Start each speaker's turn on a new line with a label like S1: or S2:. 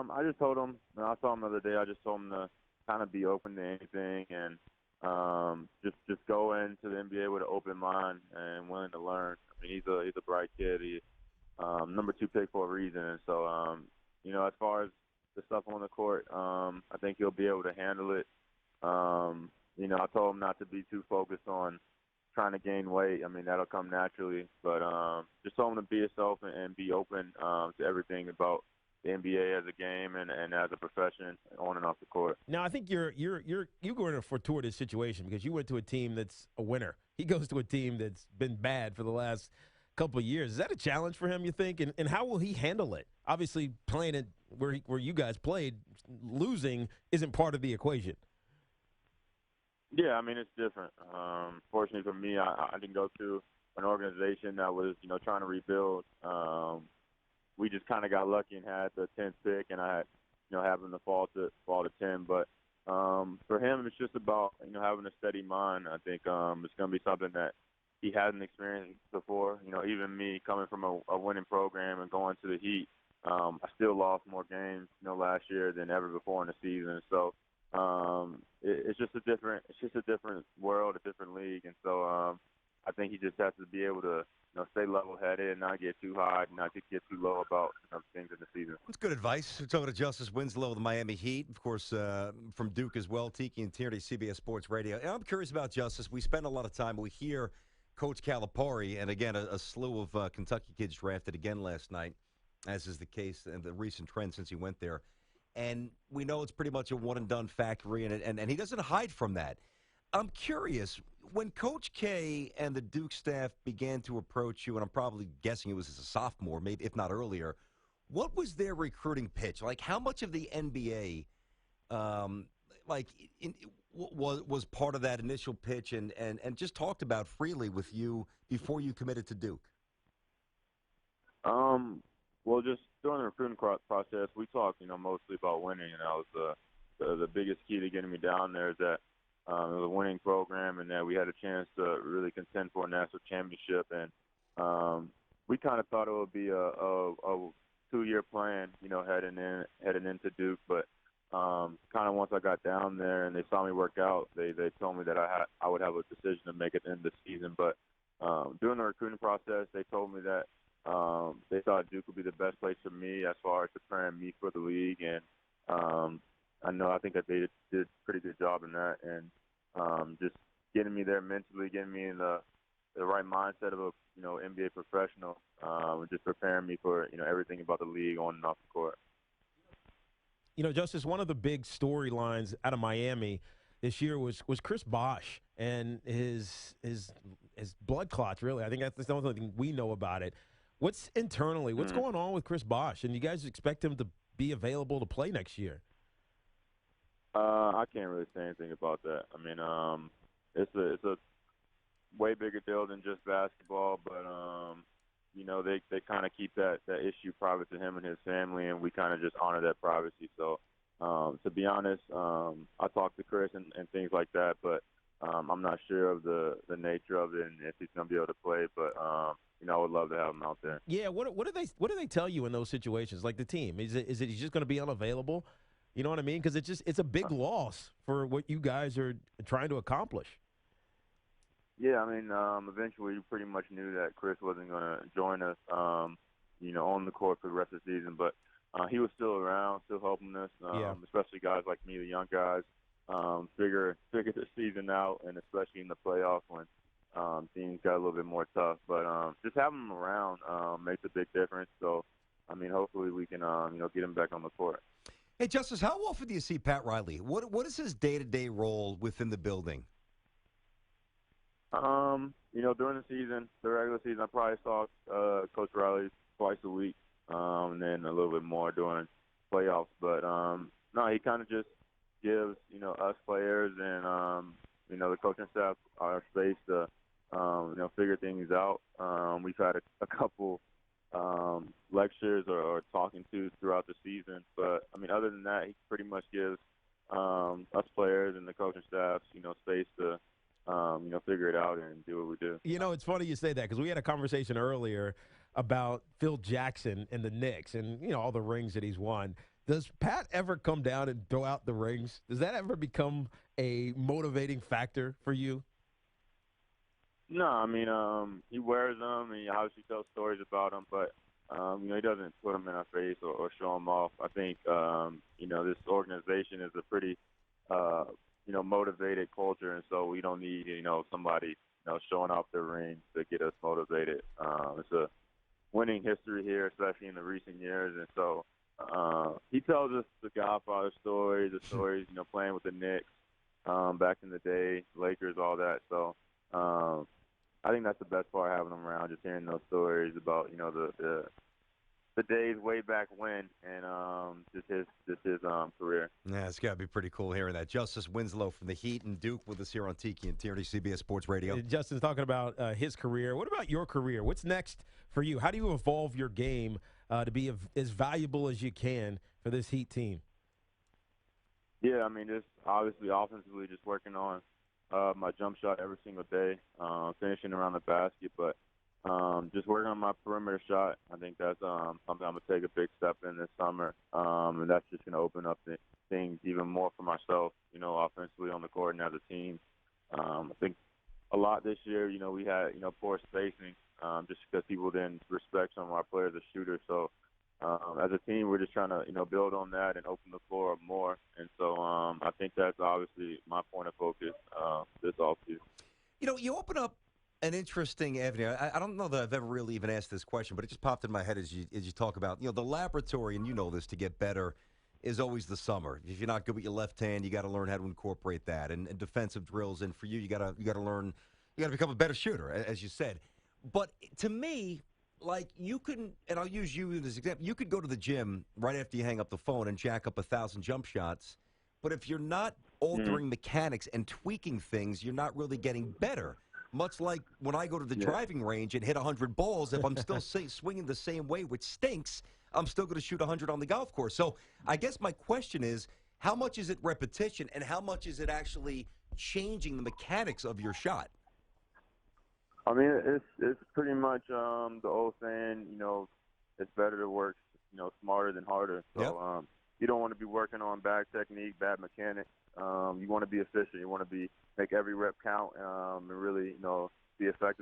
S1: I just told him. I saw him the other day. I just told him to kind of be open to anything and just go into the NBA with an open mind and willing to learn. I mean, he's a bright kid. He number 2 pick for a reason. And so, as far as the stuff on the court, I think he'll be able to handle it. I told him not to be too focused on trying to gain weight. I mean, that'll come naturally. But just told him to be himself and be open to everything about the NBA as a game and as a profession on and off the court.
S2: Now, I think you go in a fortuitous situation because you went to a team that's a winner. He goes to a team that's been bad for the last couple of years. Is that a challenge for him, you think? And how will he handle it? Obviously, playing it where you guys played, losing isn't part of the equation.
S1: Yeah, I mean, it's different. Fortunately for me, I didn't go to an organization that was, trying to rebuild. We just kind of got lucky and had the 10th pick, and I had, having to fall to 10. But for him, it's just about, having a steady mind. I think it's going to be something that he hasn't experienced before. Even me coming from a winning program and going to the Heat, I still lost more games, last year than ever before in the season. So it's just a different world, a different league, and so I think he just has to be able to stay level-headed and not get too high, and not get too low about things in the season.
S3: That's good advice. We're talking to Justise Winslow of the Miami Heat, of course, from Duke as well, Tiki and Tierney, CBS Sports Radio. And I'm curious about Justise. We spend a lot of time, we hear Coach Calipari, and again, a slew of Kentucky kids drafted again last night, as is the case in the recent trend since he went there. And we know it's pretty much a one-and-done factory, and he doesn't hide from that. I'm curious, when Coach K and the Duke staff began to approach you, and I'm probably guessing it was as a sophomore, maybe if not earlier, what was their recruiting pitch? Like, how much of the NBA was part of that initial pitch and just talked about freely with you before you committed to Duke?
S1: Well, just during the recruiting process, we talked, mostly about winning, and that was the biggest key to getting me down there is that it was a winning program and that we had a chance to really contend for a national championship. And we kind of thought it would be a 2-year plan, heading into Duke. But kind of once I got down there and they saw me work out, they told me that I would have a decision to make at the end of the season. But during the recruiting process, they told me that they thought Duke would be the best place for me as far as preparing me for the league, and I think that they did a pretty good job in that, and just getting me there mentally, getting me in the right mindset of a NBA professional, and just preparing me for everything about the league on and off the court.
S2: Justice, one of the big storylines out of Miami this year was Chris Bosh and his blood clots. Really, I think that's the only thing we know about it. What's going on with Chris Bosh? And you guys expect him to be available to play next year?
S1: I can't really say anything about that. I mean, it's a way bigger deal than just basketball, but they kind of keep that issue private to him and his family, and we kind of just honor that privacy. So to be honest, I talk to Chris and things like that, but I'm not sure of the nature of it and if he's going to be able to play, but I would love to have him out there.
S2: Yeah, what do they tell you in those situations? Like the team, is it he's just going to be unavailable? You know what I mean? Because it's a big loss for what you guys are trying to accomplish.
S1: Yeah, I mean, eventually we pretty much knew that Chris wasn't going to join us, on the court for the rest of the season, but he was still around, still helping us, especially guys like me, the young guys, figure the season out, and especially in the playoffs when teams got a little bit more tough. But just having him around makes a big difference. So, I mean, hopefully we can, get him back on the court.
S3: Hey, Justise, how often do you see Pat Riley? What is his day-to-day role within the building?
S1: During the season, the regular season, I probably saw Coach Riley twice a week, and then a little bit more during playoffs. But, no, he kind of just gives, us players and, the coaching staff our space to, figure things out. We've had a couple lectures or talking to throughout the season. But, I mean, other than that, he pretty much gives us players and the coaching staff, space to, figure it out and do what we do.
S2: It's funny you say that because we had a conversation earlier about Phil Jackson and the Knicks and, all the rings that he's won. Does Pat ever come down and throw out the rings? Does that ever become a motivating factor for you?
S1: No, I mean, he wears them, and he obviously tells stories about them, but he doesn't put them in our face or show them off. I think, this organization is a pretty, motivated culture, and so we don't need, somebody, showing off their rings to get us motivated. It's a winning history here, especially in the recent years, and so he tells us the Godfather stories, the stories, playing with the Knicks back in the day, Lakers, all that. So. I think that's the best part, having him around, just hearing those stories about the days way back when, and just his career.
S3: Yeah, it's got to be pretty cool hearing that. Justice Winslow from the Heat and Duke with us here on Tiki and Tierney, CBS Sports Radio.
S2: Justin's talking about his career. What about your career? What's next for you? How do you evolve your game to be as valuable as you can for this Heat team?
S1: Yeah, I mean, just obviously offensively, just working on my jump shot every single day, finishing around the basket, but just working on my perimeter shot. I think that's something I'm going to take a big step in this summer, and that's just going to open up things even more for myself, offensively on the court and as a team. I think a lot this year, we had, poor spacing just because people didn't respect some of our players as shooters. So as a team, we're just trying to, build on that and open the floor up more. And so I think that's obviously my point of focus this offseason.
S3: You open up an interesting avenue. I don't know that I've ever really even asked this question, but it just popped in my head as you talk about, the laboratory, and this to get better is always the summer. If you're not good with your left hand, you got to learn how to incorporate that, and defensive drills. And for you, you got to learn, you got to become a better shooter, as you said. But to me, like, you can, and I'll use you as an example, you could go to the gym right after you hang up the phone and jack up 1,000 jump shots, but if you're not altering mechanics and tweaking things, you're not really getting better. Much like when I go to the driving range and hit 100 balls, if I'm still swinging the same way, which stinks, I'm still going to shoot 100 on the golf course. So I guess my question is, how much is it repetition, and how much is it actually changing the mechanics of your shot?
S1: I mean, it's pretty much the old saying, it's better to work, smarter than harder. So you don't want to be working on bad technique, bad mechanics. You want to be efficient. You want to make every rep count and really, be effective.